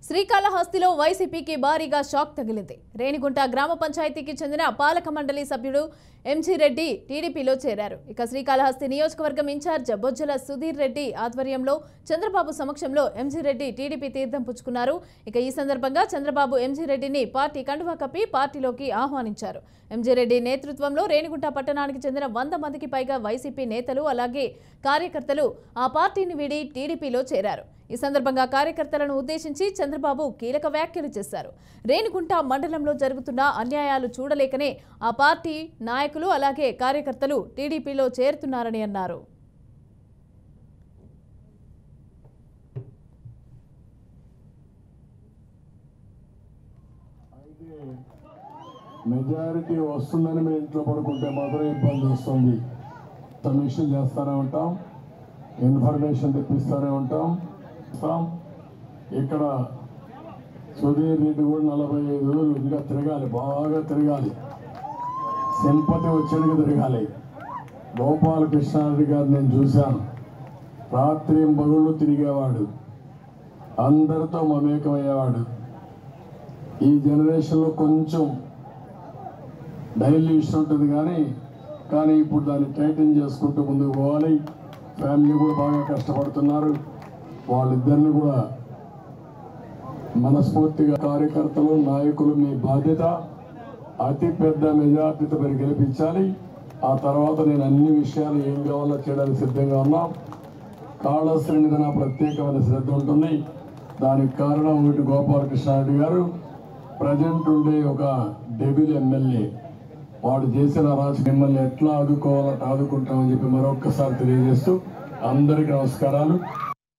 శ్రీకాళహస్తిలో వైసీపీకి భారీగా షాక్ తగిలింది. రేణిగుంట గ్రామ పంచాయతీకి చెందిన పాలక మండలి సభ్యుడు ఎంజీ రెడ్డి టీడీపీలో చేరారు. ఇక శ్రీకాళహస్తి నియోజకవర్గం ఇన్ఛార్జ్ బొజ్జల సుధీర్ రెడ్డి ఆధ్వర్యంలో చంద్రబాబు సమక్షంలో ఎంజీ రెడ్డి టీడీపీ తీర్థం పుచ్చుకున్నారు. ఇక ఈ సందర్భంగా చంద్రబాబు ఎంజీ రెడ్డిని పార్టీ కండువా కప్పి పార్టీలోకి ఆహ్వానించారు. ఎంజీ రెడ్డి నేతృత్వంలో రేణిగుంట పట్టణానికి చెందిన 100 మందికి పైగా వైసీపీ నేతలు అలాగే కార్యకర్తలు ఆ పార్టీని వీడి టీడీపీలో చేరారు. ఈ సందర్భంగా కార్యకర్తలను ఉద్దేశించి చంద్రబాబు కీలక వ్యాఖ్యలు చేశారు. రేణిగుంట మండలంలో జరుగుతున్న అన్యాయాలు చూడలేకనే ఆ పార్టీ నాయకులు అలాగే కార్యకర్తలు టీడీపీలో చేరుతున్నారని అన్నారు. మెజారిటీ వస్తుందని మేము ఇంట్లో పడుకుంటే మాత్రం ఇబ్బంది వస్తుంది. సమీక్ష చేస్తూనే ఉంటాం, ఇన్ఫర్మేషన్ తెప్పిస్తూనే ఉంటాం. ఇక్కడ సుధీర్ రెడ్డి కూడా 45 రోజులు ఇంకా తిరగాలి, బాగా తిరగాలి, సింపతి వచ్చేందుకు తిరగాలి. గోపాలకృష్ణారెడ్డి గారు నేను చూశాను, రాత్రి పగళ్ళు తిరిగేవాడు, అందరితో మమేకమయ్యేవాడు. ఈ జనరేషన్లో కొంచెం డైల్యూషన్ ఉంటుంది కానీ ఇప్పుడు దాన్ని టైటన్ చేసుకుంటూ ముందుకు పోవాలి. ఫ్యామిలీ కూడా బాగా కష్టపడుతున్నారు. వాళ్ళిద్దరిని కూడా మనస్ఫూర్తిగా కార్యకర్తలు నాయకులు మీ బాధ్యత అతి పెద్ద మెజార్టీతో మీరు గెలిపించాలి. ఆ తర్వాత నేను అన్ని విషయాలు ఏం కావాలో చేయడానికి సిద్ధంగా ఉన్నాం. కాళహస్తి మీద నా ప్రత్యేకమైన శ్రద్ధ ఉంటుంది. దానికి కారణం ఒకటి గోపాలకృష్ణారెడ్డి గారు, ప్రజెంట్ ఉండే ఒక డెబిల్ ఎమ్మెల్యే. వాడు చేసిన మిమ్మల్ని ఎట్లా ఆదుకోవాలంటే ఆదుకుంటామని చెప్పి మరొక్కసారి తెలియజేస్తూ అందరికీ నమస్కారాలు.